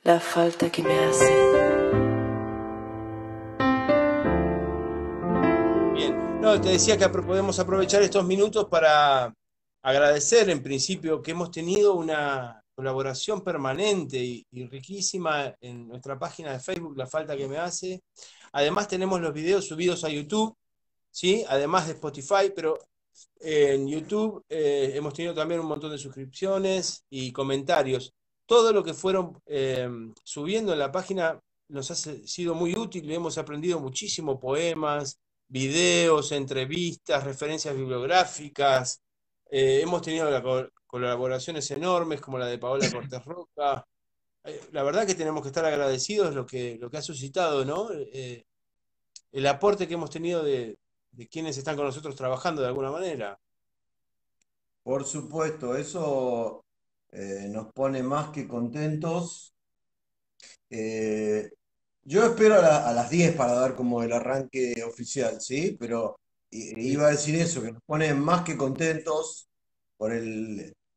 La falta que me hace. Bien, no, te decía que podemos aprovechar estos minutos para agradecer en principio que hemos tenido una colaboración permanente y riquísima en nuestra página de Facebook, La Falta que me hace. Además tenemos los videos subidos a YouTube, ¿sí? Además de Spotify, pero en YouTube hemos tenido también un montón de suscripciones y comentarios. Todo lo que fueron subiendo en la página nos ha sido muy útil y hemos aprendido muchísimo, poemas, videos, entrevistas, referencias bibliográficas. Hemos tenido colaboraciones enormes como la de Paola Cortés Roca. La verdad que tenemos que estar agradecidos lo que ha suscitado, ¿no? El aporte que hemos tenido de quienes están con nosotros trabajando de alguna manera. Por supuesto, eso nos pone más que contentos. Eh, yo espero a las 10 para dar como el arranque oficial, ¿sí? Pero Sí, iba a decir eso, que nos pone más que contentos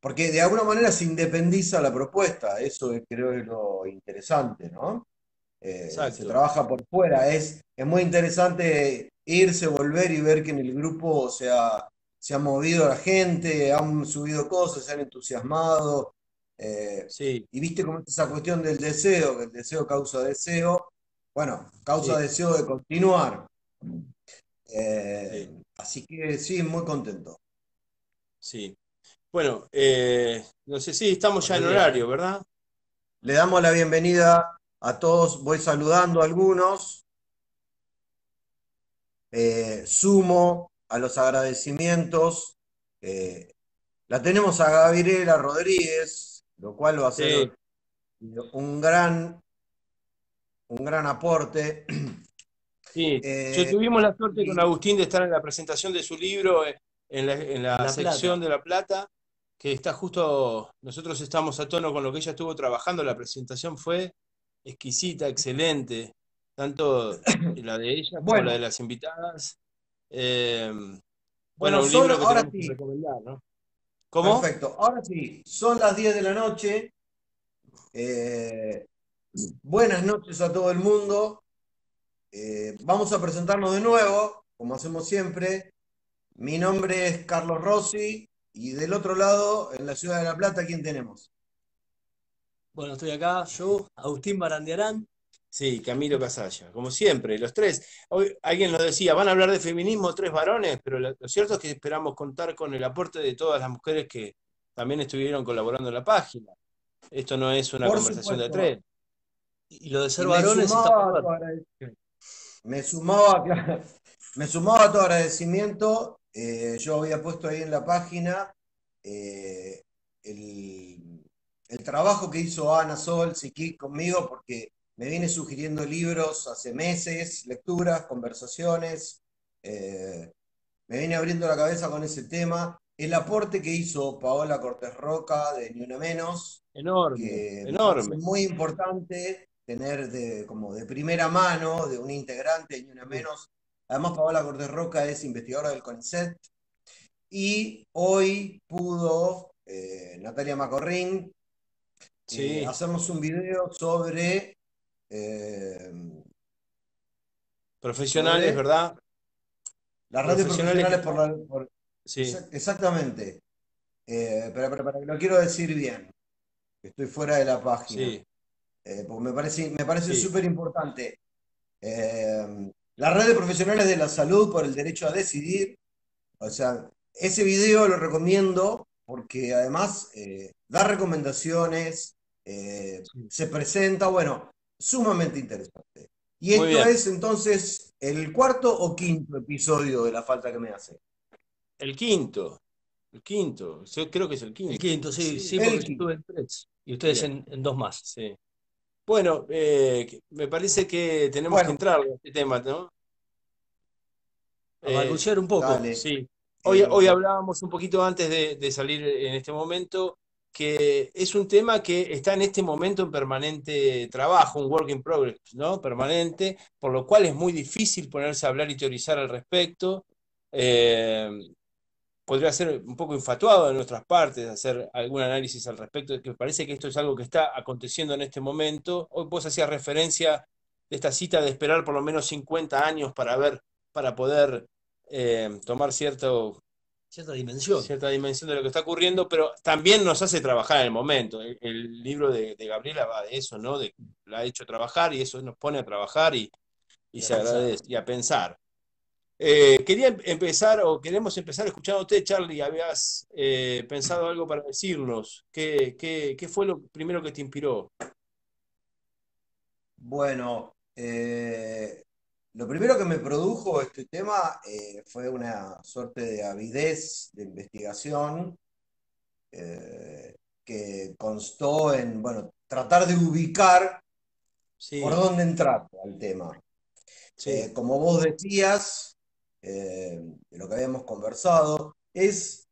porque de alguna manera se independiza la propuesta, eso creo es lo interesante, ¿no? Se exacto. trabaja por fuera. Es muy interesante irse, volver y ver que en el grupo se ha movido la gente, han subido cosas, se han entusiasmado. Sí, Y viste cómo es esa cuestión del deseo, que el deseo causa deseo. Bueno, causa sí, deseo de continuar. sí, Así que sí, muy contento. sí. Bueno, no sé si estamos ya en Rodrigo. horario, ¿verdad? Le damos la bienvenida a todos, voy saludando a algunos. Sumo a los agradecimientos. eh, la tenemos a Gabriela Rodríguez, lo cual va a ser Sí, un gran, un gran aporte. sí. Yo Eh, tuvimos la suerte con y Agustín de estar en la presentación de su libro en en la La sección Plata. de La Plata, que está justo, nosotros estamos a tono con lo que ella estuvo trabajando. La presentación fue exquisita, excelente, tanto la de ella como la de Bueno, las invitadas. Eh, bueno, bueno, un libro que ahora tenemos que sí, recomendar, ¿no? ¿Cómo? perfecto. Ahora sí, son las 10 de la noche. Eh, buenas noches a todo el mundo. Vamos a presentarnos de nuevo, como hacemos siempre. Mi nombre es Carlos Rossi y del otro lado, en la ciudad de La Plata, ¿quién tenemos? Bueno, estoy acá, yo, Agustín Barandiarán. Sí, Camilo Casalla, como siempre, los tres. Hoy alguien nos decía, van a hablar de feminismo tres varones, pero lo cierto es que esperamos contar con el aporte de todas las mujeres que también estuvieron colaborando en la página. Esto no es una Por conversación de tres. supuesto, Y lo de y ser varones está por ver. me sumaba, claro, me sumaba a tu agradecimiento. Yo había puesto ahí en la página eh, el, el trabajo que hizo Ana Sol Siquik conmigo, porque me viene sugiriendo libros hace meses, lecturas, conversaciones. eh, Me viene abriendo la cabeza con ese tema. El aporte que hizo Paola Cortés Roca de Ni Una Menos, Enorme, que me parece enorme. muy importante tener como de primera mano de un integrante de Ni Una Sí, Menos. Además, Paola Cortés Roca es investigadora del CONICET y hoy pudo Natalia Macorrín sí, hacernos un video eh, profesionales, sobre ¿verdad? la red de Profesionales que profesionales están. Sí, exactamente. Pero lo quiero decir bien, que estoy fuera de la página, sí, porque me parece sí. súper importante. La red de profesionales de la salud por el derecho a decidir, o sea, ese video lo recomiendo porque además da recomendaciones, Sí. se presenta, bueno, sumamente interesante. Y Muy esto bien. es entonces el cuarto o quinto episodio de La Falta que me hace. El quinto, el quinto. Yo creo que es el El quinto. quinto, sí, Sí, sí, El porque yo quinto. estuve en tres y ustedes bien, en dos más. sí. Bueno, me parece que tenemos que Bueno, entrar en este tema, ¿no? A Eh, balbucear un poco. dale. sí. Hoy Eh, hablábamos un poquito antes de salir en este momento que es un tema que está en este momento en permanente trabajo, un work in progress, ¿no? Permanente, por lo cual es muy difícil ponerse a hablar y teorizar al respecto. Eh, podría ser un poco infatuado de nuestras partes, hacer algún análisis al respecto, que parece que esto es algo que está aconteciendo en este momento. Hoy vos hacías referencia de esta cita de esperar por lo menos 50 años para ver, para poder tomar Cierta dimensión. cierta dimensión de lo que está ocurriendo, pero también nos hace trabajar en el momento. El libro de Gabriela va de eso, ¿no? La ha hecho trabajar y eso nos pone a trabajar y se agradece, y a pensar. Quería empezar, o queremos empezar escuchándote, Charlie. Habías pensado algo para decirnos. ¿Qué fue lo primero que te inspiró? Bueno, lo primero que me produjo este tema fue una suerte de avidez de investigación que constó en, bueno, tratar de ubicar por Sí, dónde entrar al tema. sí, Como vos decías, de lo que habíamos conversado, es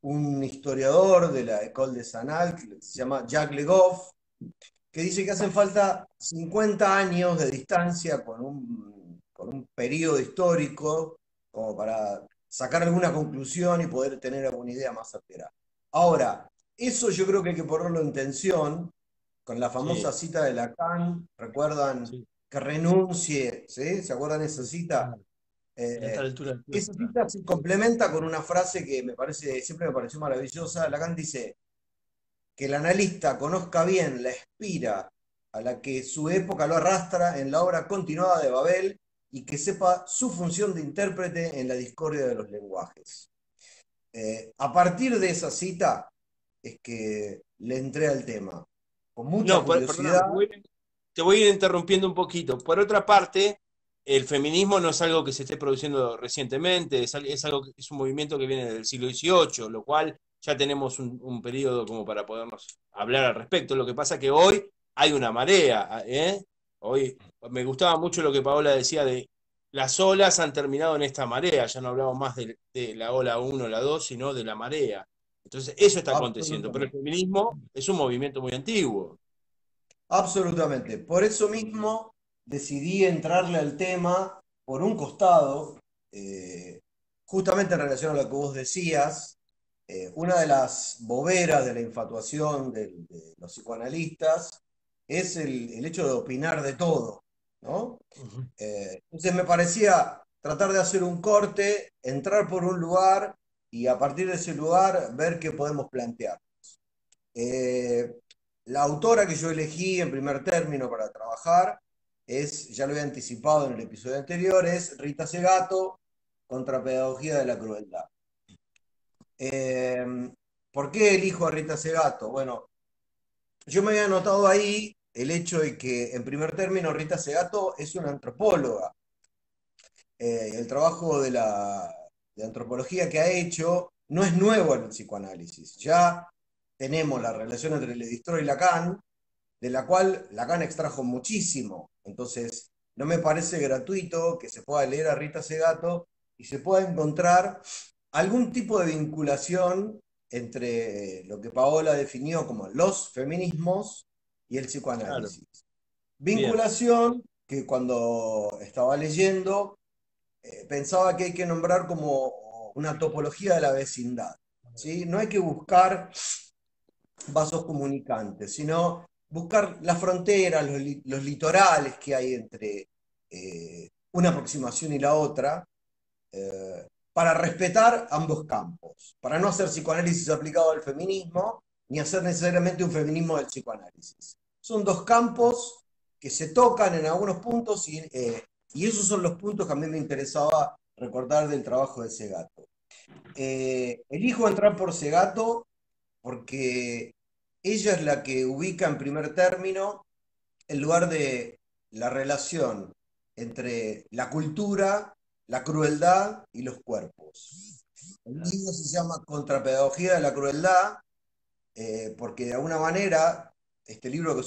un historiador de la École de Sanal, que se llama Jacques Le Goff, que dice que hacen falta 50 años de distancia con un periodo histórico como para sacar alguna conclusión y poder tener alguna idea más certera. Ahora, eso yo creo que hay que ponerlo en tensión con la famosa sí, cita de Lacan. ¿Recuerdan? sí. Que renuncie, ¿sí? ¿Se acuerdan de esa cita? Claro, en esta Eh, altura del tiempo, Esa claro. cita se complementa con una frase que me parece, siempre me pareció maravillosa. Lacan dice: que el analista conozca bien la espira a la que su época lo arrastra en la obra continuada de Babel y que sepa su función de intérprete en la discordia de los lenguajes. A partir de esa cita es que le entré al tema, con mucha No, perdóname, curiosidad. te voy a ir interrumpiendo un poquito. Por otra parte, el feminismo no es algo que se esté produciendo recientemente, es algo, es un movimiento que viene del siglo XVIII, lo cual ya tenemos un periodo como para podernos hablar al respecto. Lo que pasa es que hoy hay una marea, ¿eh? Hoy me gustaba mucho lo que Paola decía de las olas han terminado en esta marea, ya no hablamos más de la ola 1, la 2, sino de la marea. Entonces, eso está aconteciendo, pero el Absolutamente. feminismo es un movimiento muy antiguo. Absolutamente. Por eso mismo decidí entrarle al tema por un costado, eh, justamente en relación a lo que vos decías. Una de las boberas de la infatuación de los psicoanalistas es el hecho de opinar de todo, ¿no? Ujú. Entonces me parecía tratar de hacer un corte, entrar por un lugar y a partir de ese lugar ver qué podemos plantear. Eh, la autora que yo elegí en primer término para trabajar es, ya lo había anticipado en el episodio anterior, es Rita Segato, Contrapedagogía de la Crueldad. Eh, ¿Por qué elijo a Rita Segato? Bueno, yo me había notado ahí el hecho de que, en primer término, Rita Segato es una antropóloga. El trabajo de antropología que ha hecho no es nuevo en el psicoanálisis. Ya tenemos la relación entre Levi-Strauss y Lacan, de la cual Lacan extrajo muchísimo. Entonces, no me parece gratuito que se pueda leer a Rita Segato y se pueda encontrar algún tipo de vinculación entre lo que Paola definió como los feminismos y el Claro, psicoanálisis. bien. Vinculación que cuando estaba leyendo pensaba que hay que nombrar como una topología de la vecindad. ¿Sí? No hay que buscar vasos comunicantes, sino buscar las fronteras, los litorales que hay entre una aproximación y la otra, para respetar ambos campos, para no hacer psicoanálisis aplicado al feminismo, ni hacer necesariamente un feminismo del psicoanálisis. Son dos campos que se tocan en algunos puntos y esos son los puntos que a mí me interesaba recordar del trabajo de Segato. Elijo entrar por Segato porque ella es la que ubica en primer término el lugar de la relación entre la cultura, la crueldad y los cuerpos. El Claro. libro se llama Contrapedagogía de la Crueldad, porque de alguna manera, este libro que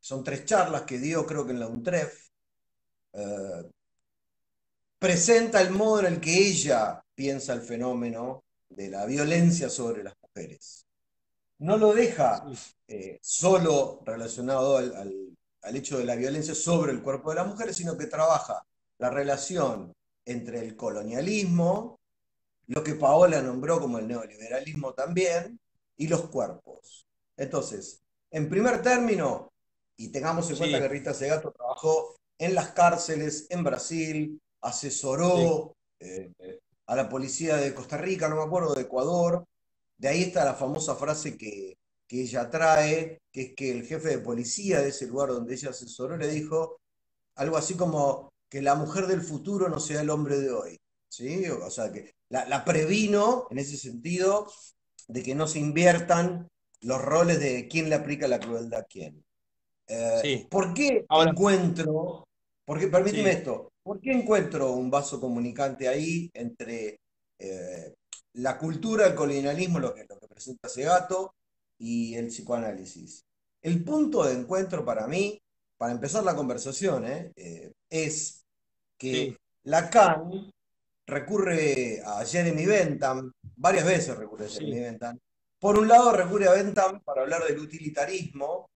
son tres charlas que dio creo que en la UNTREF, eh, presenta el modo en el que ella piensa el fenómeno de la violencia sobre las mujeres. No lo deja Sí, solo relacionado al hecho de la violencia sobre el cuerpo de las mujeres, sino que trabaja la relación entre el colonialismo, lo que Paola nombró como el neoliberalismo también, y los cuerpos. Entonces, en primer término, y tengamos en cuenta Sí, que Rita Segato trabajó en las cárceles en Brasil, sí, asesoró a la policía de Costa Rica, no me acuerdo, de Ecuador. De ahí está la famosa frase que ella trae, que es que el jefe de policía de ese lugar donde ella asesoró le dijo algo así como que la mujer del futuro no sea el hombre de hoy. ¿Sí? O sea, que la previno en ese sentido de que no se inviertan los roles de quién le aplica la crueldad a quién. sí. ¿Por qué Ahora, encuentro, porque permíteme sí, esto, por qué encuentro un vaso comunicante ahí entre la cultura, el colonialismo, lo que presenta Segato, y el psicoanálisis? El punto de encuentro para mí, para empezar la conversación, es que sí, Lacan recurre a Jeremy Bentham, varias veces recurre a Jeremy sí, Bentham. Por un lado recurre a Bentham para hablar del utilitarismo,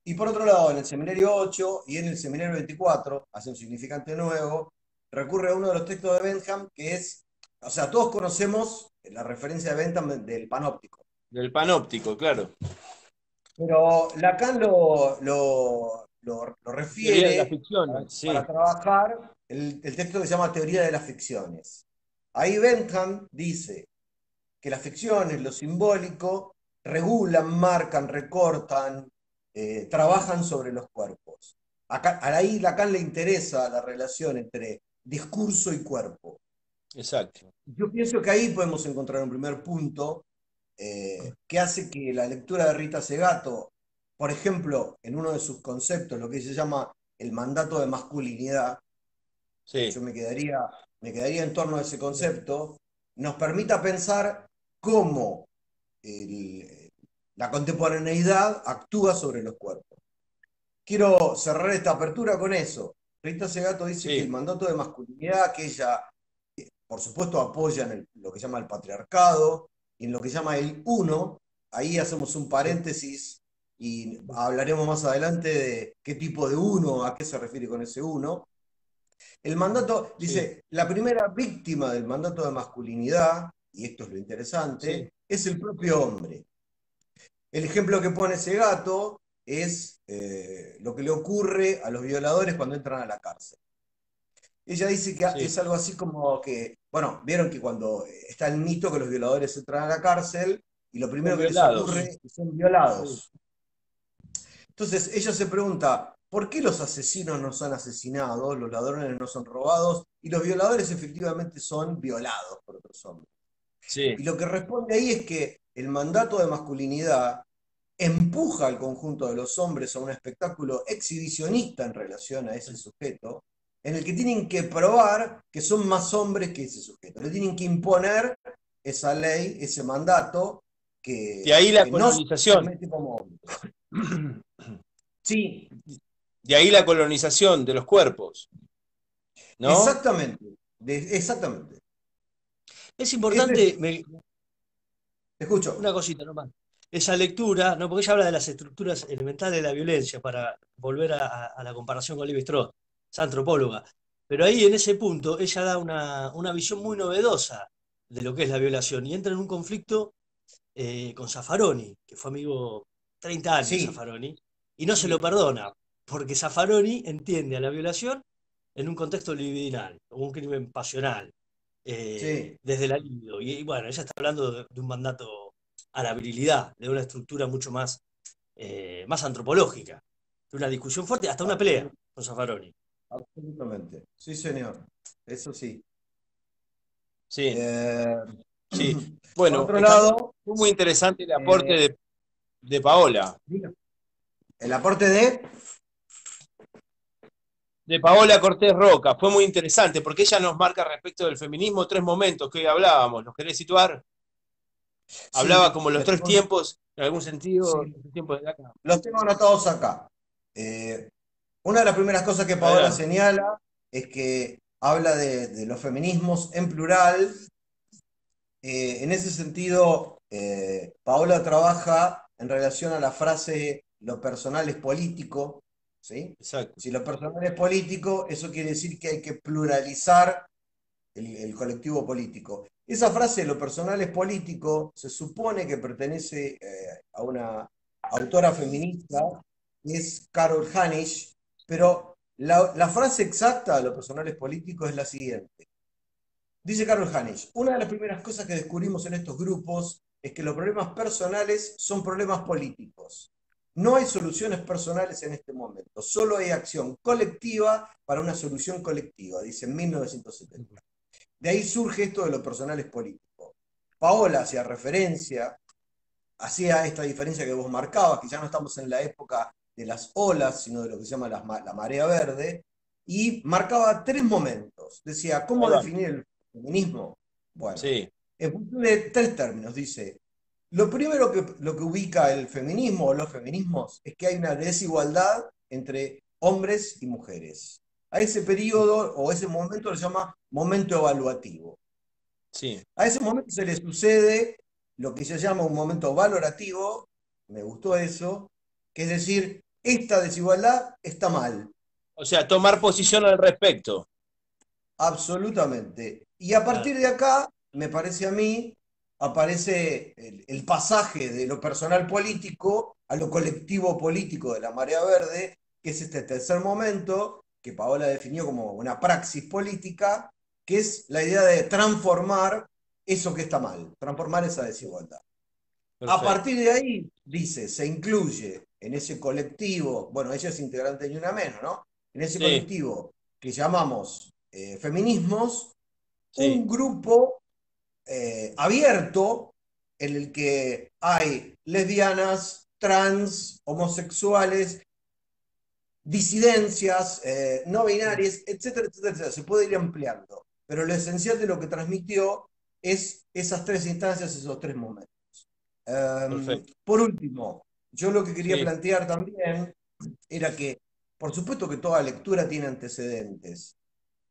y por otro lado, en el seminario 8 y en el seminario 24, hace un significante nuevo, recurre a uno de los textos de Bentham que es, o sea, todos conocemos la referencia de Bentham del panóptico, del panóptico, claro. pero Lacan lo Teoría de las refiere ficciones, para sí, trabajar el texto que se llama Teoría de las Ficciones. Ahí Bentham dice que las ficciones, lo simbólico, regulan, marcan, recortan, trabajan sobre los cuerpos. Acá, ahí Lacan le interesa la relación entre discurso y cuerpo. exacto. Yo pienso que ahí podemos encontrar un primer punto que hace que la lectura de Rita Segato, por ejemplo, en uno de sus conceptos, lo que se llama el mandato de masculinidad, yo Sí, me quedaría en torno a ese concepto, nos permita pensar cómo el- la contemporaneidad actúa sobre los cuerpos. Quiero cerrar esta apertura con eso. Rita Segato dice que el sí, mandato de masculinidad que ella, por supuesto, apoya en lo que llama el patriarcado y en lo que llama el uno, ahí hacemos un sí, paréntesis y hablaremos más adelante de qué tipo de uno, a qué se refiere con ese uno. El mandato, sí, dice, la primera víctima del mandato de masculinidad, y esto es lo sí, interesante, es el propio hombre. El ejemplo que pone ese gato es lo que le ocurre a los violadores cuando entran a la cárcel. Ella dice que es sí. algo así como que, bueno, vieron que cuando está el mito que los violadores entran a la cárcel y lo primero Son que les ocurre violados. es que son Sí, violados. Entonces ella se pregunta, ¿por qué los asesinos no son asesinados, los ladrones no son robados y los violadores efectivamente son violados por otros hombres? sí, Y lo que responde ahí es que el mandato de masculinidad empuja al conjunto de los hombres a un espectáculo exhibicionista en relación a ese sujeto, en el que tienen que probar que son más hombres que ese sujeto. Le tienen que imponer esa ley, ese mandato, de que, ahí la que no se colonización. mete como hombre. Sí, De ahí la colonización de los cuerpos, ¿no? exactamente. Exactamente. Es Este, importante, te escucho. una cosita nomás, esa lectura, ¿no? Porque ella habla de las estructuras elementales de la violencia, para volver a la comparación con Levi Strauss, es antropóloga. Pero ahí en ese punto ella da una visión muy novedosa de lo que es la violación y entra en un conflicto con Zaffaroni, que fue amigo 30 años Sí, Zaffaroni, y no se lo sí, perdona, porque Zaffaroni entiende a la violación en un contexto libidinal, o un crimen pasional, sí. desde la libido. Y bueno, ella está hablando de un mandato a la virilidad, de una estructura mucho más antropológica, de una discusión fuerte, hasta una pelea con Zaffaroni. Absolutamente. Sí, señor. Eso sí. Sí, Eh, sí. por Bueno, otro lado, fue muy interesante el aporte eh, de Paola. diga, el aporte de... De Paola Cortés Roca. Fue muy interesante porque ella nos marca respecto del feminismo tres momentos que hoy hablábamos. ¿Los querés situar? Hablaba Sí, como los tres tiempos, en algún sentido, sí, los tres tiempos de la cama. los tengo anotados acá. Eh, una de las primeras cosas que Paola Adelante. señala es que habla de los feminismos en plural. En ese sentido, Paola trabaja en relación a la frase lo personal es político, ¿sí? Exacto. Si lo personal es político, eso quiere decir que hay que pluralizar el colectivo político. Esa frase, lo personal es político, se supone que pertenece a una autora feminista, que es Carol Hanisch, pero la frase exacta de lo personal es político es la siguiente. Dice Carol Hanisch, una de las primeras cosas que descubrimos en estos grupos es que los problemas personales son problemas políticos. No hay soluciones personales en este momento, solo hay acción colectiva para una solución colectiva, dice en 1970. De ahí surge esto de lo personal es político. Paola hacía esta diferencia que vos marcabas, que ya no estamos en la época de las olas, sino de lo que se llama la marea verde, y marcaba 3 momentos. Decía, ¿cómo definir el feminismo? Bueno, Sí, en función de 3 términos, dice. Lo primero lo que ubica el feminismo o los feminismos es que hay una desigualdad entre hombres y mujeres. A ese periodo o ese momento le llama momento evaluativo. sí. A ese momento se le sucede lo que se llama un momento valorativo, me gustó eso, que es decir, esta desigualdad está mal, O sea, tomar posición al respecto. absolutamente. Y a Claro. partir de acá, me parece a mí, aparece el pasaje de lo personal político a lo colectivo político de la marea verde, que es este tercer momento que Paola definió como una praxis política, que es la idea de transformar eso que está mal, transformar esa desigualdad. A Perfecto. partir de ahí, dice, se incluye en ese colectivo, bueno, ella es integrante de Ni Una Menos, ¿no? En ese Sí, colectivo que llamamos feminismos, sí. un grupo abierto en el que hay lesbianas, trans, homosexuales, disidencias, no binarias, etcétera, etcétera, etcétera. Se puede ir ampliando, pero lo esencial de lo que transmitió es esas 3 instancias, esos 3 momentos. Perfecto. Por último, yo lo que quería Sí, plantear también era que, por supuesto que toda lectura tiene antecedentes.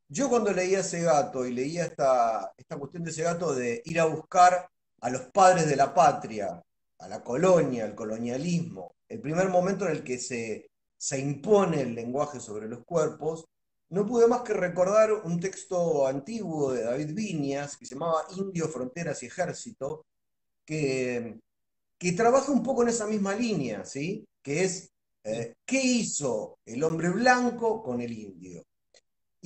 Yo cuando leía Segato y leía esta cuestión de Segato de ir a buscar a los padres de la patria, a la colonia, al colonialismo, el primer momento en el que se impone el lenguaje sobre los cuerpos, no pude más que recordar un texto antiguo de David Viñas que se llamaba Indio, Fronteras y Ejército, que, que trabaja un poco en esa misma línea, ¿sí? Que es, sí. ¿qué hizo el hombre blanco con el indio?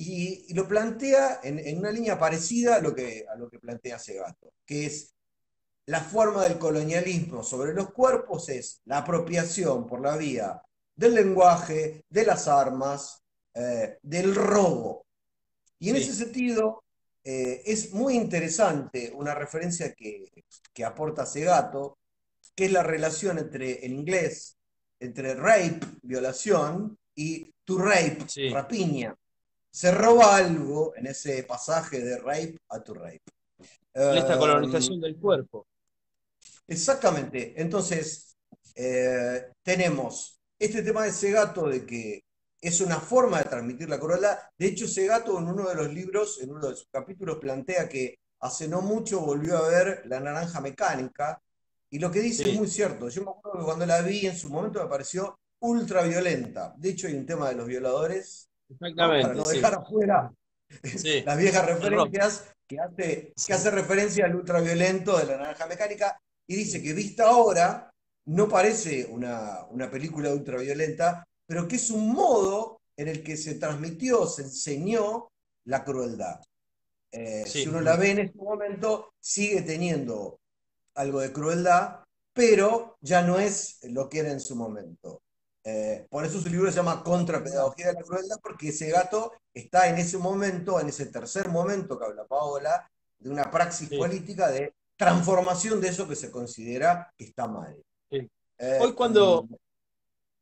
Y lo plantea en una línea parecida a lo que plantea Segato, que es la forma del colonialismo sobre los cuerpos es la apropiación por la vía del lenguaje, de las armas, del robo. Y en ese Sí, sentido, es muy interesante una referencia que aporta Segato, que es la relación entre, en inglés, entre rape, violación, y to rape, sí. rapiña. Se roba algo en ese pasaje de rape a to rape. Esta Um, colonización del cuerpo. Exactamente. Entonces, tenemos este tema de Segato de que es una forma de transmitir la crueldad. De hecho, Segato en uno de los libros, en uno de sus capítulos, plantea que hace no mucho volvió a ver La Naranja Mecánica y lo que dice es Sí, muy cierto. Yo me acuerdo que cuando la vi en su momento me pareció ultra violenta. De hecho, hay un tema de los violadores, ¿no? Para exactamente, no sí. dejar afuera Sí, las viejas el rock. referencias que Sí, hace referencia al ultraviolento de la naranja mecánica y dice que vista ahora no parece una película ultraviolenta, pero que es un modo en el que se transmitió, se enseñó la crueldad. Si sí, uno la ve en este momento, sigue teniendo algo de crueldad, pero ya no es lo que era en su momento. Por eso su libro se llama Contrapedagogía de la Crueldad, porque ese gato está en ese momento, en ese tercer momento que habla Paola, de una praxis sí, política de transformación de eso que se considera que está mal. sí. Eh, Hoy cuando,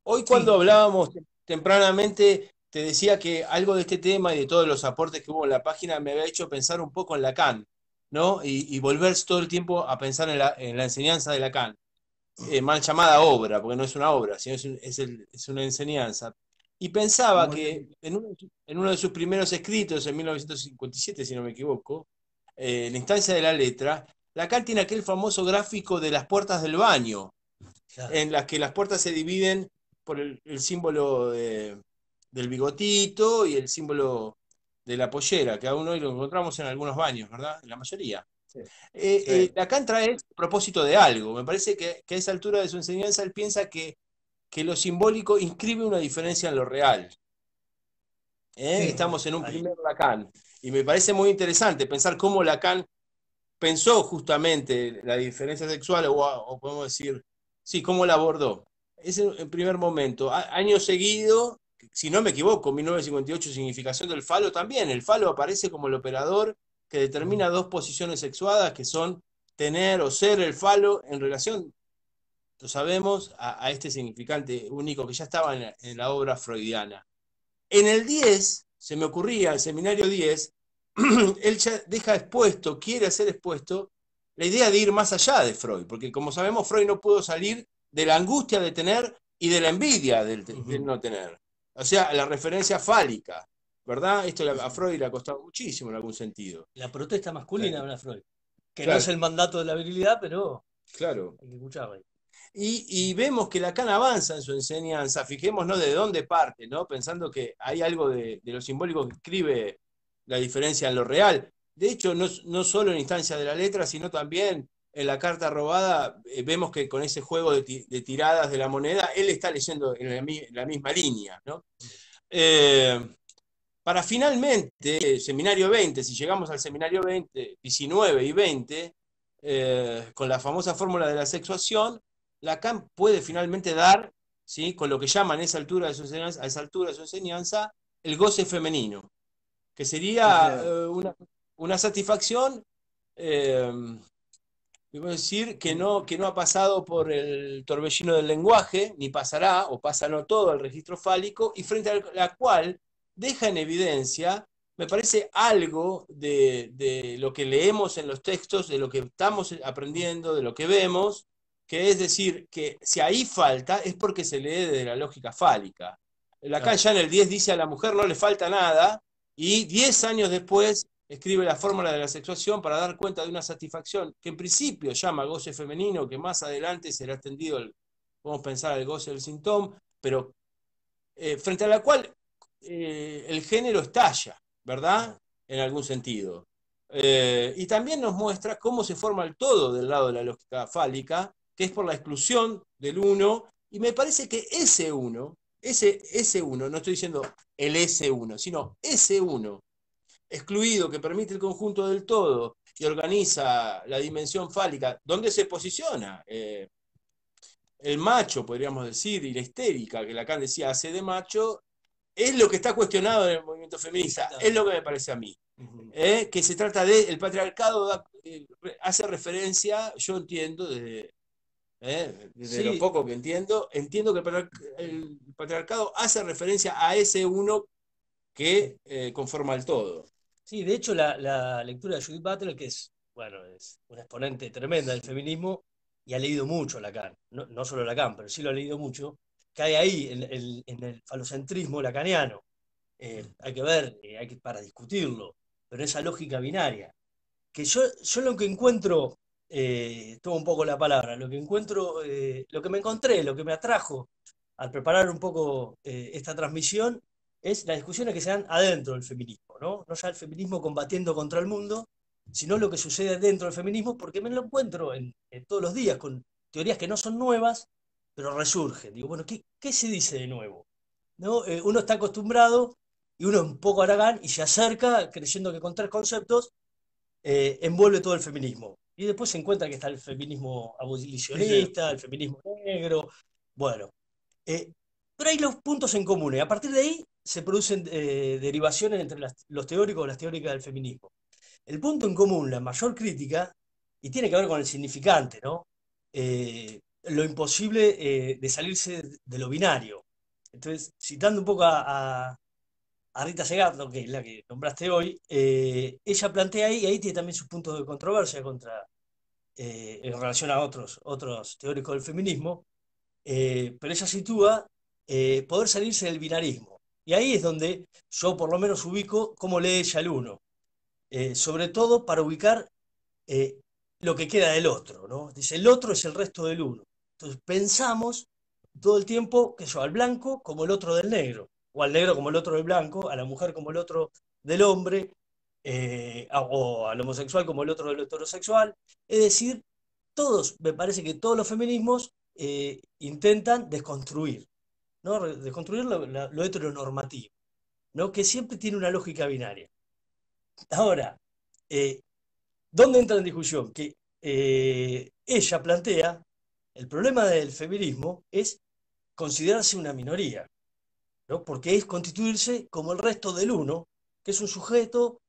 Hoy cuando sí, hablábamos tempranamente, te decía que algo de este tema y de todos los aportes que hubo en la página me había hecho pensar un poco en Lacan, ¿no? Y volver todo el tiempo a pensar en la enseñanza de Lacan, mal llamada obra, porque no es una obra, sino es una enseñanza. Y pensaba muy que bien. en uno de sus primeros escritos, en 1957, si no me equivoco, La instancia de la letra, Lacan tiene aquel famoso gráfico de las puertas del baño, Claro. en las que las puertas se dividen por el símbolo del bigotito y el símbolo de la pollera, que aún hoy lo encontramos en algunos baños, ¿verdad? En la mayoría. Sí. Sí. Lacan trae el propósito de algo. Me parece que a esa altura de su enseñanza él piensa que lo simbólico inscribe una diferencia en lo real. Sí. Estamos en un Ahí. primer Lacan. Y me parece muy interesante pensar cómo Lacan pensó justamente la diferencia sexual, o podemos decir, sí, cómo la abordó. Es el primer momento. Año seguido, si no me equivoco, 1958, significación del falo también. El falo aparece como el operador que determina dos posiciones sexuadas que son tener o ser el falo en relación, lo sabemos, a este significante único que ya estaba en la obra freudiana. En el 10, se me ocurría, el seminario 10, él ya deja expuesto, quiere hacer expuesto la idea de ir más allá de Freud, porque como sabemos, Freud no pudo salir de la angustia de tener y de la envidia del no tener. O sea, la referencia fálica, ¿verdad? Esto a Freud le ha costado muchísimo en algún sentido. La protesta masculina de Freud, que Claro. no es el mandato de la virilidad, pero claro. hay que escucharla. Y vemos que Lacan avanza en su enseñanza, fijémonos de dónde parte, ¿no? Pensando que hay algo de lo simbólico que escribe la diferencia en lo real. De hecho, no solo en instancia de la letra, sino también en la carta robada, vemos que con ese juego de tiradas de la moneda, él está leyendo en la misma línea, ¿no? Para finalmente, seminario 20, si llegamos al seminario 20, 19 y 20, con la famosa fórmula de la sexuación, Lacan puede finalmente dar, ¿sí?, con lo que llaman a esa altura de su enseñanza, el goce femenino, que sería una satisfacción, debo decir, que no ha pasado por el torbellino del lenguaje, ni pasará, o pasa no todo al registro fálico, y frente a la cual deja en evidencia, me parece, algo de lo que leemos en los textos, de lo que estamos aprendiendo, de lo que vemos, que es decir, que si ahí falta es porque se lee desde la lógica fálica. Lacan ya en el 10 dice a la mujer no le falta nada, y 10 años después escribe la fórmula de la sexuación para dar cuenta de una satisfacción que en principio llama goce femenino, que más adelante será extendido, podemos pensar, al goce del síntoma, pero frente a la cual el género estalla, ¿verdad? En algún sentido. Y también nos muestra cómo se forma el todo del lado de la lógica fálica, que es por la exclusión del uno, y me parece que ese uno, no estoy diciendo el S1, sino ese uno, excluido, que permite el conjunto del todo y organiza la dimensión fálica, ¿dónde se posiciona? El macho, podríamos decir, y la histérica, que Lacan decía hace de macho, es lo que está cuestionado en el movimiento feminista, es lo que me parece a mí. Que se trata de, el patriarcado hace referencia, yo entiendo desde Sí. lo poco que entiendo que el patriarcado hace referencia a ese uno que conforma el todo. Sí, de hecho la lectura de Judith Butler, que es, bueno, es una exponente tremenda del feminismo y ha leído mucho Lacan, no solo Lacan, pero sí lo ha leído mucho, cae ahí en el falocentrismo lacaniano. Hay que ver, para discutirlo, pero esa lógica binaria, que yo lo que encuentro, tomo un poco la palabra, lo que encuentro, lo que me encontré, lo que me atrajo al preparar un poco esta transmisión, es las discusiones que se dan adentro del feminismo, ¿no? No ya el feminismo combatiendo contra el mundo, sino lo que sucede dentro del feminismo, porque me lo encuentro en todos los días con teorías que no son nuevas, pero resurgen. Digo, bueno, ¿qué se dice de nuevo? ¿No? Uno está acostumbrado y uno es un poco haragán y se acerca creyendo que con tres conceptos envuelve todo el feminismo. Y después se encuentra que está el feminismo abolicionista, el feminismo negro, bueno. Pero hay los puntos en común y a partir de ahí se producen derivaciones entre los teóricos o las teóricas del feminismo. El punto en común, la mayor crítica, y tiene que ver con el significante, ¿no? Lo imposible de salirse de lo binario. Entonces, citando un poco a Rita Segarra, que es la que nombraste hoy, ella plantea ahí, y ahí tiene también sus puntos de controversia en relación a otros teóricos del feminismo, pero ella sitúa poder salirse del binarismo. Y ahí es donde yo por lo menos ubico cómo lee ella el uno, sobre todo para ubicar lo que queda del otro, ¿no? Dice, el otro es el resto del uno. Entonces pensamos todo el tiempo que yo al blanco como el otro del negro, o al negro como el otro del blanco, a la mujer como el otro del hombre, o al homosexual como el otro del heterosexual. Es decir, me parece que todos los feminismos intentan desconstruir, ¿no? Desconstruir lo heteronormativo, ¿no? Que siempre tiene una lógica binaria. Ahora, eh, ¿dónde entra en discusión? Que ella plantea, el problema del feminismo es considerarse una minoría, ¿no? Porque es constituirse como el resto del uno, que es un sujeto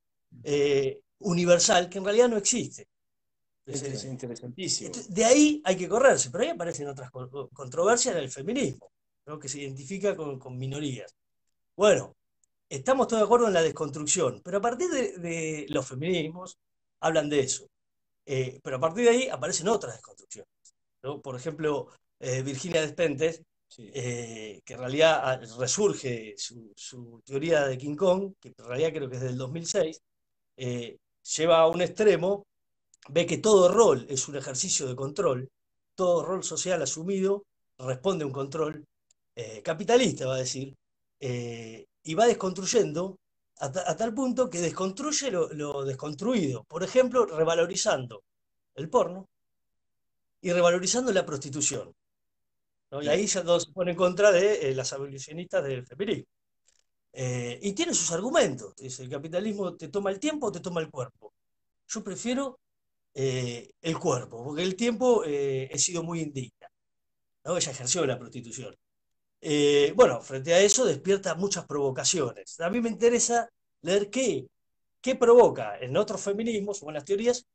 universal que en realidad no existe. Es interesantísimo. De ahí hay que correrse, pero ahí aparecen otras controversias en el feminismo, ¿no? Que se identifica con minorías. Bueno, estamos todos de acuerdo en la desconstrucción, pero a partir de los feminismos hablan de eso. Pero a partir de ahí aparecen otras desconstrucciones, ¿no? Por ejemplo, Virginia Despentes, Sí. que en realidad resurge su teoría de King Kong, que en realidad creo que es del 2006, lleva a un extremo, ve que todo rol es un ejercicio de control, todo rol social asumido responde a un control capitalista, va a decir, y va desconstruyendo a tal punto que desconstruye lo desconstruido. Por ejemplo, revalorizando el porno y revalorizando la prostitución, ¿no? Y ahí ya todo se pone en contra de las abolicionistas del feminismo. Y tiene sus argumentos. Dice, el capitalismo te toma el tiempo o te toma el cuerpo. Yo prefiero el cuerpo, porque el tiempo he sido muy indigna, ¿no? Ella ejerció la prostitución. Bueno, frente a eso despierta muchas provocaciones. A mí me interesa leer qué provoca en otros feminismos o en las teorías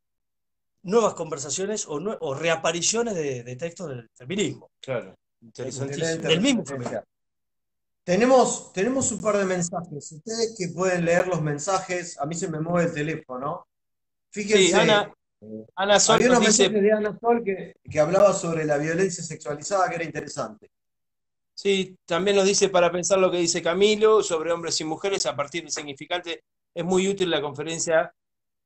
nuevas conversaciones o reapariciones de textos del feminismo, Claro, interesantísimo. Excelente del mismo referencia. feminismo. Tenemos un par de mensajes. Ustedes que pueden leer los mensajes, a mí se me mueve el teléfono. Sí, Fíjense, Ana Sol había nos unos mensajes dice, de Ana Sol que hablaba sobre la violencia sexualizada, que era interesante. sí, también nos dice para pensar lo que dice Camilo sobre hombres y mujeres a partir del significante. Es muy útil la conferencia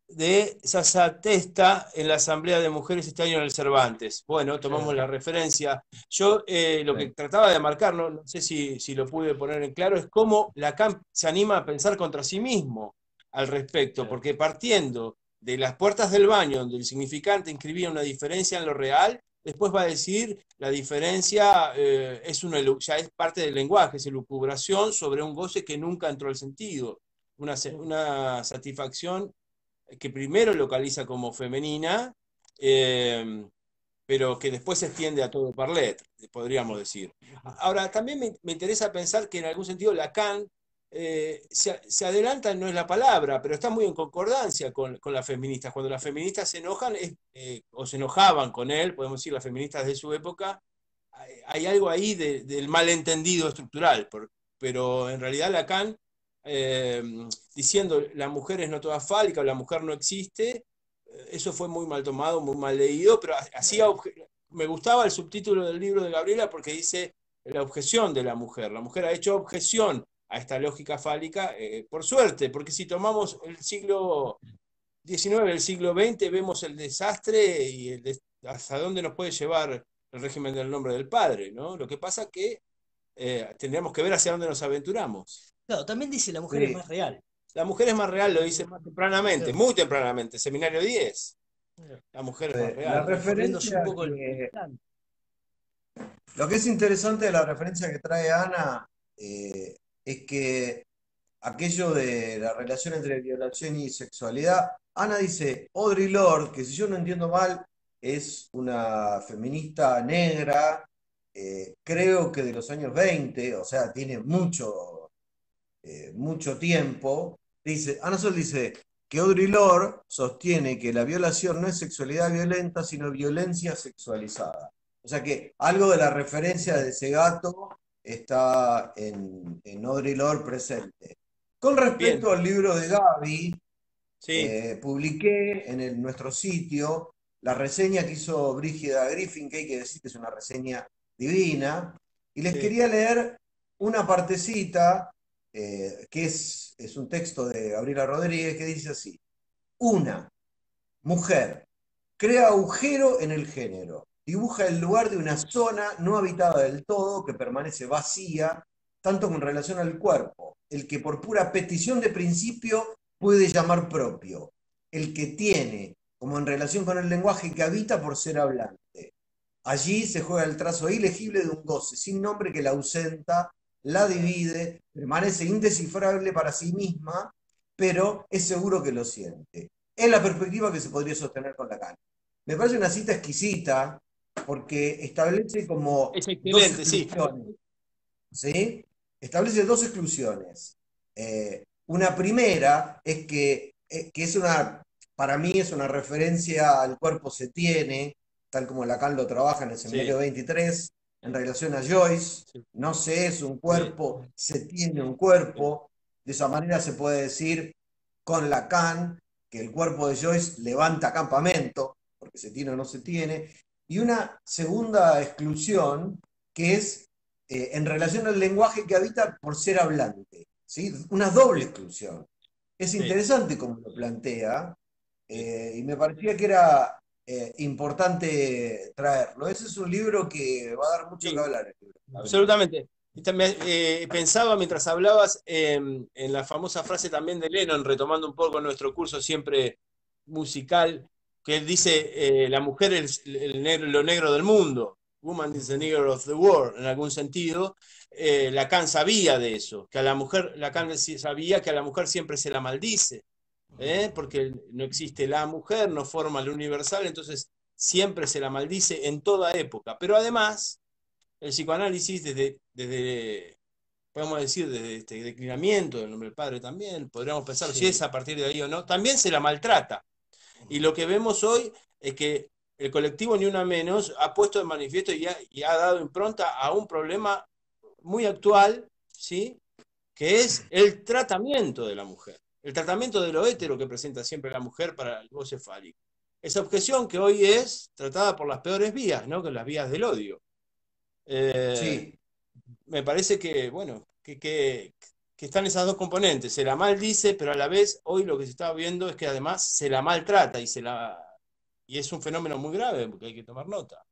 de Sasa Testa en la Asamblea de Mujeres este año en el Cervantes. Bueno, tomamos la referencia. Yo lo que trataba de marcar, no sé si lo pude poner en claro, es cómo Lacan se anima a pensar contra sí mismo al respecto, porque partiendo de las puertas del baño, donde el significante inscribía una diferencia en lo real, después va a decir la diferencia ya es parte del lenguaje, es elucubración sobre un goce que nunca entró al sentido, una satisfacción que primero localiza como femenina, pero que después se extiende a todo parlet, podríamos decir. Ahora, también me interesa pensar que en algún sentido Lacan se adelanta, no es la palabra, pero está muy en concordancia con las feministas. Cuando las feministas se enojan o se enojaban con él, podemos decir las feministas de su época, hay algo ahí del malentendido estructural, pero en realidad Lacan, eh, diciendo la mujer es no toda fálica o la mujer no existe, eso fue muy mal tomado, muy mal leído, pero me gustaba el subtítulo del libro de Gabriela porque dice la objeción de la mujer. La mujer ha hecho objeción a esta lógica fálica, por suerte, porque si tomamos el siglo XIX, el siglo XX, vemos el desastre y hasta dónde nos puede llevar el régimen del nombre del padre, ¿no? Lo que pasa es que tendríamos que ver hacia dónde nos aventuramos. Claro, también dice la mujer es Sí. más real. La mujer es más real, lo dice más tempranamente, muy tempranamente, Seminario 10. La mujer es más La real. Corriéndose un referencia poco que, lo que es interesante de la referencia que trae Ana es que aquello de la relación entre violación y sexualidad, Ana dice, Audre Lorde, que si yo no entiendo mal, es una feminista negra, creo que de los años 20, o sea, tiene mucho tiempo. Ana Sol dice que Audre Lorde sostiene que la violación no es sexualidad violenta, sino violencia sexualizada. O sea que algo de la referencia de ese gato está en Audre Lorde presente. Con Bien, respecto al libro de Gaby, sí, publiqué en nuestro sitio la reseña que hizo Brígida Griffin, que hay que decir que es una reseña divina, y les sí. quería leer una partecita, que es un texto de Gabriela Rodríguez, que dice así: una mujer crea agujero en el género, dibuja el lugar de una zona no habitada del todo, que permanece vacía, tanto con relación al cuerpo, el que por pura petición de principio puede llamar propio, el que tiene, como en relación con el lenguaje que habita por ser hablante. Allí se juega el trazo ilegible de un goce sin nombre que la ausenta, la divide, permanece indescifrable para sí misma, pero es seguro que lo siente. Es la perspectiva que se podría sostener con Lacan. Me parece una cita exquisita porque establece como Es dos excelente, sí. exclusiones, ¿sí? Establece dos exclusiones. Una primera es que es una, para mí es una referencia al cuerpo se tiene, tal como Lacan lo trabaja en el Seminario Sí, 23, en relación a Joyce. sí, No se es un sí, cuerpo, se tiene un sí. cuerpo. De esa manera se puede decir con Lacan que el cuerpo de Joyce levanta campamento, porque se tiene o no se tiene. Y una segunda exclusión que es en relación al lenguaje que habita por ser hablante, ¿sí? Una doble Sí, exclusión. Es sí, interesante como lo plantea, sí. y me parecía que era importante traerlo. Ese es un libro que va a dar mucho que Sí, hablar. El libro, Gabriel. absolutamente. Y también, pensaba mientras hablabas en la famosa frase también de Lennon, retomando un poco nuestro curso siempre musical, que él dice, la mujer es lo negro del mundo, woman is the negro of the world, en algún sentido. Lacan sabía de eso, que a la mujer, Lacan sabía que a la mujer siempre se la maldice, porque no existe la mujer, no forma el universal, entonces siempre se la maldice en toda época. Pero además el psicoanálisis podemos decir, desde este declinamiento del nombre del padre también, podríamos pensar si es Sí, a partir de ahí o no, también se la maltrata. Y lo que vemos hoy es que el colectivo Ni Una Menos ha puesto de manifiesto y ha dado impronta a un problema muy actual, ¿sí? Que es el tratamiento de la mujer, el tratamiento de lo hétero que presenta siempre la mujer para el goce fálico. Esa objeción que hoy es tratada por las peores vías, ¿no? Que las vías del odio. Eh, sí, Me parece que, bueno, que están esas dos componentes. Se la maldice, pero a la vez hoy lo que se está viendo es que además se la maltrata y es un fenómeno muy grave porque hay que tomar nota.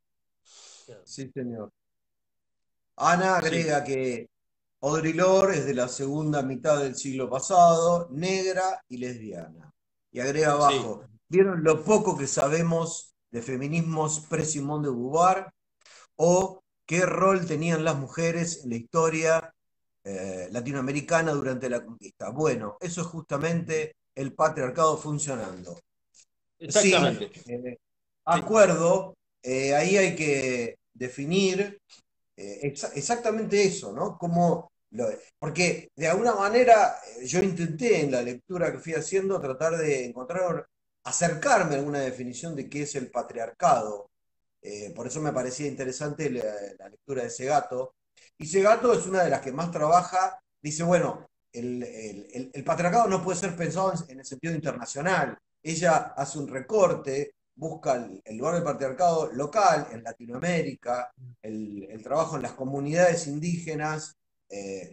sí, señor. Ana Sí, agrega que Audre Lorde es de la segunda mitad del siglo pasado, negra y lesbiana. Y agrega sí, abajo, ¿vieron lo poco que sabemos de feminismos pre-Simone de Beauvoir? ¿O qué rol tenían las mujeres en la historia latinoamericana durante la conquista? Bueno, eso es justamente el patriarcado funcionando. Sí, exactamente. Sí, acuerdo, ahí hay que definir exactamente eso, ¿no? Porque de alguna manera yo intenté en la lectura que fui haciendo tratar de encontrar, acercarme a alguna definición de qué es el patriarcado. Por eso me parecía interesante la lectura de Segato. Y Segato es una de las que más trabaja, dice, bueno, el patriarcado no puede ser pensado en el sentido internacional. Ella hace un recorte, busca el lugar del patriarcado local en Latinoamérica, el trabajo en las comunidades indígenas,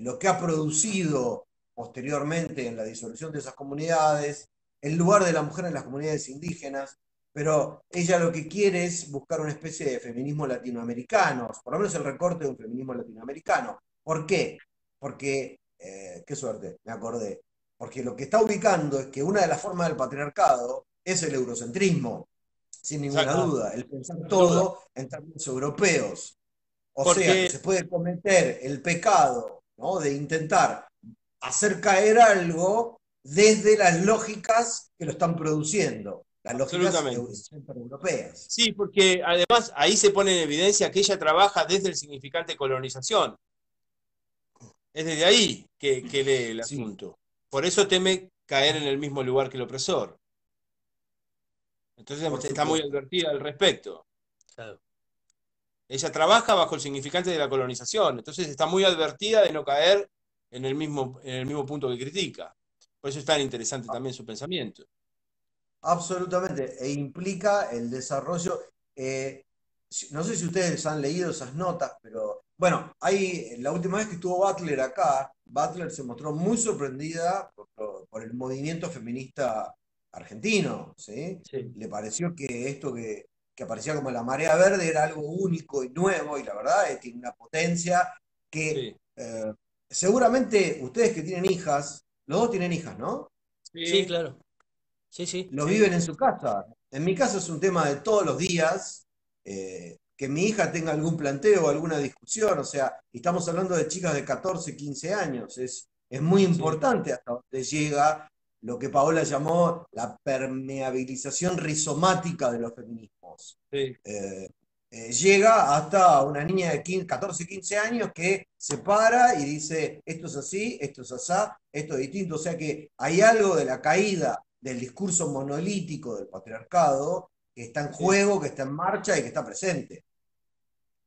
lo que ha producido posteriormente en la disolución de esas comunidades, el lugar de la mujer en las comunidades indígenas, pero ella lo que quiere es buscar una especie de feminismo latinoamericano, por lo menos el recorte de un feminismo latinoamericano. ¿Por qué? Porque, qué suerte, me acordé, porque lo que está ubicando es que una de las formas del patriarcado es el eurocentrismo, sin ninguna exacto, duda, el pensar sin duda. todo en términos europeos. O sea que Porque, se puede cometer el pecado, ¿no?, de intentar hacer caer algo desde las lógicas que lo están produciendo, las lógicas absolutamente. siempre europeas. Sí, porque además ahí se pone en evidencia que ella trabaja desde el significante colonización. Es desde ahí que lee el Sí, asunto. Por eso teme caer en el mismo lugar que el opresor. Entonces por está muy supuesto. advertida al respecto. Claro. Ella trabaja bajo el significante de la colonización, entonces está muy advertida de no caer en el mismo punto que critica. Por eso es tan interesante también su pensamiento. Absolutamente, e implica el desarrollo. No sé si ustedes han leído esas notas, pero bueno, la última vez que estuvo Butler acá, Butler se mostró muy sorprendida por el movimiento feminista argentino, ¿sí? Sí, Le pareció que esto que aparecía como la marea verde era algo único y nuevo, y la verdad es que tiene una potencia que sí, seguramente ustedes que tienen hijas, los dos tienen hijas, ¿no? Sí, Sí, claro. Sí, sí. Lo sí, viven en su casa. En mi casa es un tema de todos los días, que mi hija tenga algún planteo o alguna discusión, o sea, estamos hablando de chicas de 14, 15 años, es muy sí, importante hasta donde llega lo que Paola llamó la permeabilización rizomática de los feminismos. sí. Eh, Llega hasta una niña de 15, 14, 15 años que se para y dice, esto es así, esto es asá, esto es distinto. O sea que hay algo de la caída del discurso monolítico del patriarcado que está en Sí. juego, que está en marcha y que está presente.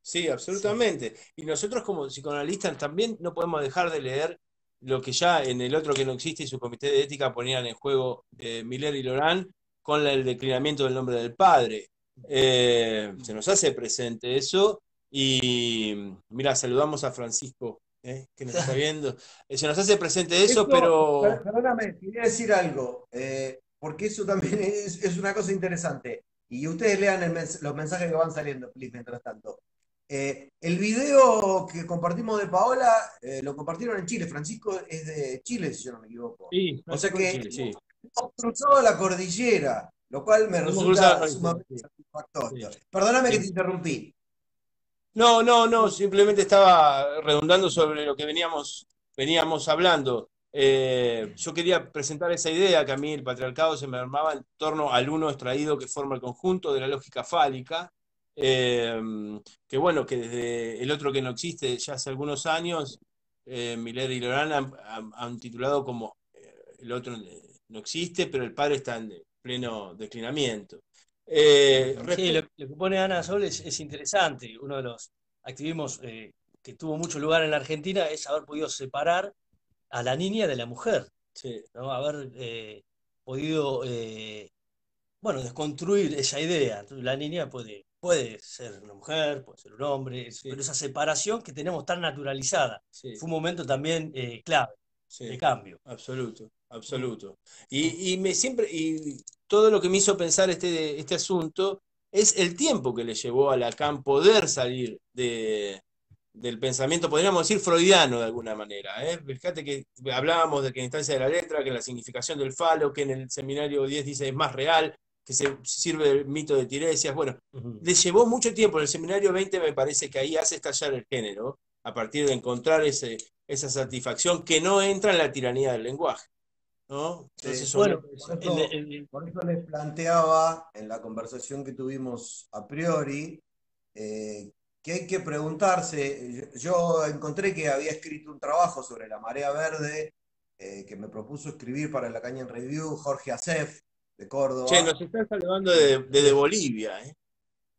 Sí, Sí. absolutamente. Y nosotros como psicoanalistas también no podemos dejar de leer lo que ya en el otro que no existe y su comité de ética ponían en juego Miller y Lorán con el declinamiento del nombre del padre. Se nos hace presente eso y mira, saludamos a Francisco, que nos está viendo. Se nos hace presente eso, Eso, pero perdóname, quería decir algo, porque eso también es una cosa interesante. Y ustedes lean los mensajes que van saliendo, please, mientras tanto. El video que compartimos de Paola, lo compartieron en Chile. Francisco es de Chile, si yo no me equivoco. sí, O sea Francisco de que Chile, sí. hemos cruzado la cordillera, lo cual me Hemos cruzado resulta la frontera, sumamente sí, satisfactorio. sí, Perdóname que te sí. interrumpí. No, no, no, simplemente estaba redundando sobre lo que veníamos hablando. Yo quería presentar esa idea que a mí el patriarcado se me armaba en torno al uno extraído que forma el conjunto de la lógica fálica, eh, que bueno, que desde el otro que no existe ya hace algunos años, Miller y Lorán han titulado como el otro no existe, pero el padre está en pleno declinamiento. Sí, Respecto, lo que pone Ana Sol es interesante. Uno de los activismos que tuvo mucho lugar en la Argentina es haber podido separar a la niña de la mujer, sí, ¿no? Haber podido, bueno, desconstruir esa idea. Entonces, la niña puede ser una mujer, puede ser un hombre, sí, pero esa separación que tenemos tan naturalizada sí. fue un momento también clave de Sí, cambio. absoluto, Mm, absoluto. mm. Y todo lo que me hizo pensar este asunto es el tiempo que le llevó a Lacan poder salir del pensamiento, podríamos decir, freudiano de alguna manera. Fíjate que hablábamos de que en instancia de la letra, que la significación del falo, que en el seminario 10 dice es más real, que se sirve del mito de Tiresias. Bueno, Ujú. le llevó mucho tiempo. En el seminario 20 me parece que ahí hace estallar el género, a partir de encontrar esa satisfacción que no entra en la tiranía del lenguaje, ¿no? Entonces, Bueno, Por eso les planteaba en la conversación que tuvimos a priori, eh, que hay que preguntarse. Yo encontré que había escrito un trabajo sobre la marea verde, que me propuso escribir para la Caña en Review Jorge Acef, de che, Córdoba. nos están saludando desde Bolivia, ¿eh?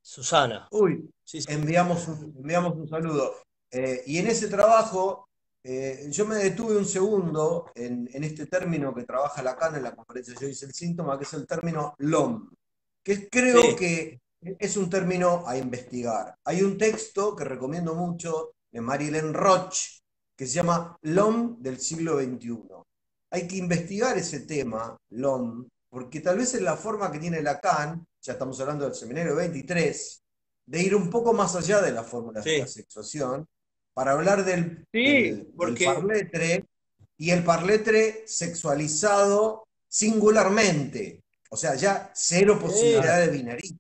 Susana. Uy, Sí, sí. enviamos un saludo. Y en ese trabajo, yo me detuve un segundo en este término que trabaja Lacan en la conferencia Yo hice el síntoma, que es el término LOM, creo Sí, que es un término a investigar. Hay un texto que recomiendo mucho de Marilyn Roch que se llama LOM del siglo XXI. Hay que investigar ese tema, LOM, porque tal vez es la forma que tiene Lacan, ya estamos hablando del seminario 23, de ir un poco más allá de las fórmulas de la sí. sexuación, para hablar Sí, del porque, parletre y el parletre sexualizado singularmente. O sea, ya cero sí. posibilidad de binarismo.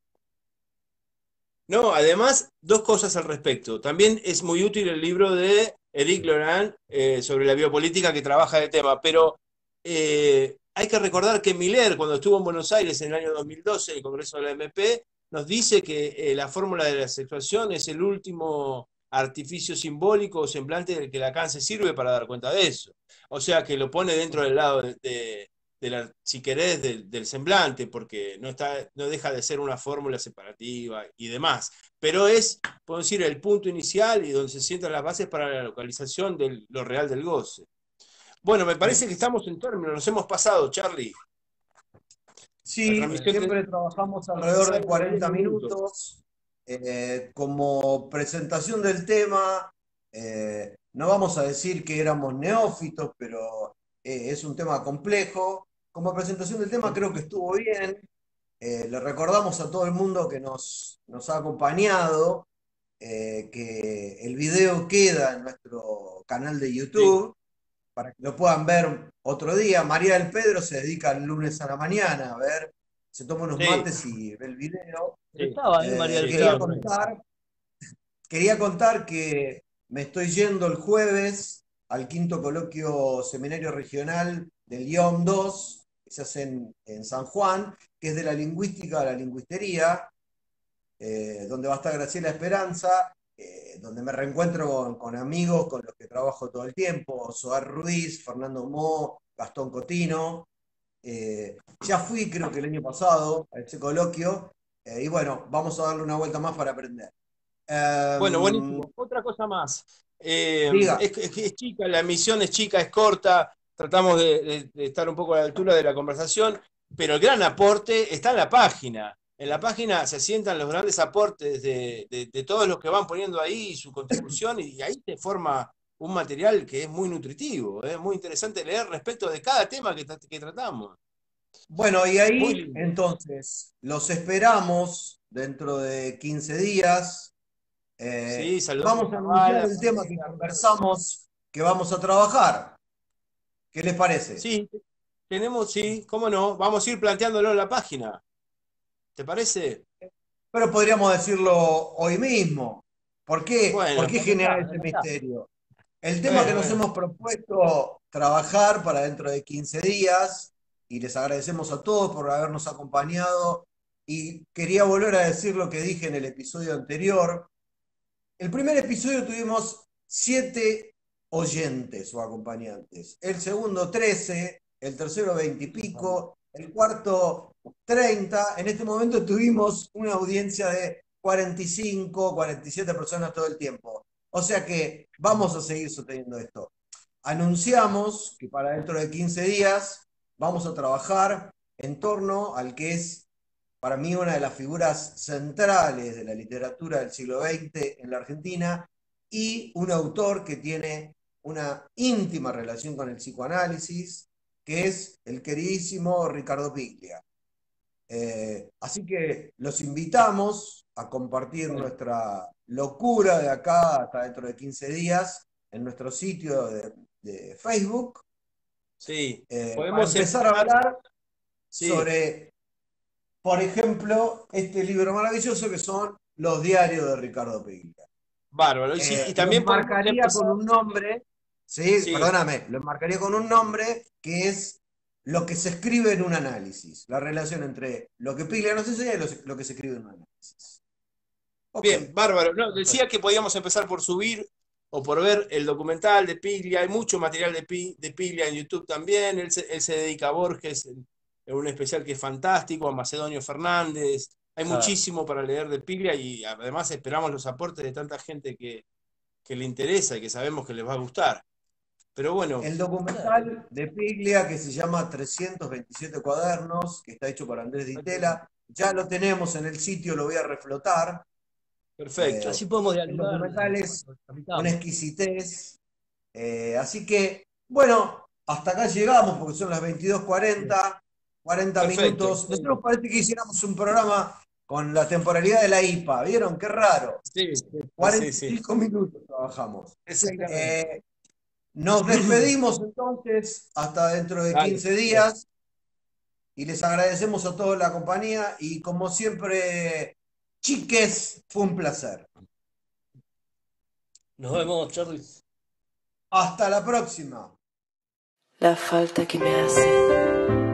No, además, dos cosas al respecto. También es muy útil el libro de Eric Laurent sobre la biopolítica que trabaja el tema, pero hay que recordar que Miller, cuando estuvo en Buenos Aires en el año 2012, en el Congreso de la MP, nos dice que la fórmula de la sexuación es el último artificio simbólico o semblante del que Lacan se sirve para dar cuenta de eso. O sea, que lo pone dentro del lado si querés, del semblante, porque no deja de ser una fórmula separativa y demás. Pero es, puedo decir, el punto inicial y donde se sientan las bases para la localización de lo real del goce. Bueno, me parece que estamos en términos, nos hemos pasado, Charlie. La Sí, transmisión siempre trabajamos ha alrededor de pasado de 10 40 minutos. minutos. Como presentación del tema, no vamos a decir que éramos neófitos, pero es un tema complejo. Como presentación del tema creo que estuvo bien. Le recordamos a todo el mundo que nos ha acompañado. que el video queda en nuestro canal de Sí, YouTube para que lo puedan ver otro día. María del Pedro se dedica el lunes a la mañana a ver, se toma unos sí, mates y ve el video. Pero sí, estaba, María sí, del Quería Pedro estaba por ahí. contar que me estoy yendo el jueves al quinto coloquio seminario regional del IOM 2, que se hace en San Juan, que es de la lingüística a la lingüistería, donde va a estar Graciela Esperanza, donde me reencuentro con amigos con los que trabajo todo el tiempo, Soar Ruiz, Fernando Mo, Gastón Cotino. Ya fui, creo que el año pasado, a ese coloquio, y bueno, vamos a darle una vuelta más para aprender. Bueno, Em, buenísimo. Otra cosa más. diga. Es chica, la emisión es chica, es corta, tratamos de estar un poco a la altura de la conversación, pero el gran aporte está en la página. En la página se sientan los grandes aportes de todos los que van poniendo ahí su contribución y ahí se forma un material que es muy nutritivo, es muy interesante leer respecto de cada tema que tratamos. Bueno, y Muy ahí lindo. entonces los esperamos dentro de 15 días. Sí, saludamos Vamos a a anunciar Bala, el tema que conversamos que vamos a trabajar. ¿Qué les parece? sí, tenemos, sí, cómo no, vamos a ir planteándolo en la página. ¿Te parece? Pero podríamos decirlo hoy mismo. ¿Por qué? ¿Por Bueno, qué generar ese Dale, está. misterio? El tema que bueno, nos bueno. hemos propuesto trabajar para dentro de 15 días, y les agradecemos a todos por habernos acompañado, y quería volver a decir lo que dije en el episodio anterior. El primer episodio tuvimos 7 oyentes o acompañantes, el segundo 13, el tercero 20 y pico, el cuarto 30. En este momento tuvimos una audiencia de 45, 47 personas todo el tiempo. O sea que vamos a seguir sosteniendo esto. Anunciamos que para dentro de 15 días vamos a trabajar en torno al que es para mí una de las figuras centrales de la literatura del siglo XX en la Argentina, y un autor que tiene una íntima relación con el psicoanálisis, que es el queridísimo Ricardo Piglia. Así que los invitamos a compartir Bueno, nuestra locura de acá hasta dentro de 15 días en nuestro sitio de Facebook, sí, para podemos empezar a empezar, hablar sí, sobre, por ejemplo, este libro maravilloso que son Los diarios de Ricardo Piglia. bárbaro. Y, sí, y Lo también podemos enmarcaría con empezar, un nombre, sí, sí, perdóname, lo enmarcaría con un nombre que es lo que se escribe en un análisis, la relación entre lo que Piglia nos enseña y lo que se escribe en un análisis. Ok, bien, bárbaro. No, decía perfecto. que podíamos empezar por subir o por ver el documental de Piglia. Hay mucho material de Piglia en YouTube también. Él se dedica a Borges en un especial que es fantástico, a Macedonio Fernández. Hay Claro. muchísimo para leer de Piglia y además esperamos los aportes de tanta gente que le interesa y que sabemos que les va a gustar. Pero bueno, El documental de Piglia que se llama 327 cuadernos, que está hecho por Andrés Di Tella, ya lo tenemos en el sitio, lo voy a reflotar. perfecto. Así podemos El dialogar documental es cuando una tramitamos. exquisitez. Así que, bueno, hasta acá llegamos porque son las Bien. 22:40, 40 Perfecto, minutos. Nosotros excelente. parece que hiciéramos un programa con la temporalidad de la IPA. ¿Vieron? Qué raro. Sí, sí, sí, sí. 45 minutos trabajamos. Exactamente. Eh, Nos despedimos entonces hasta dentro de Dale, 15 días, y les agradecemos a todos la compañía, y como siempre, chiques, fue un placer. Nos vemos, Charlie. Hasta la próxima. La falta que me hace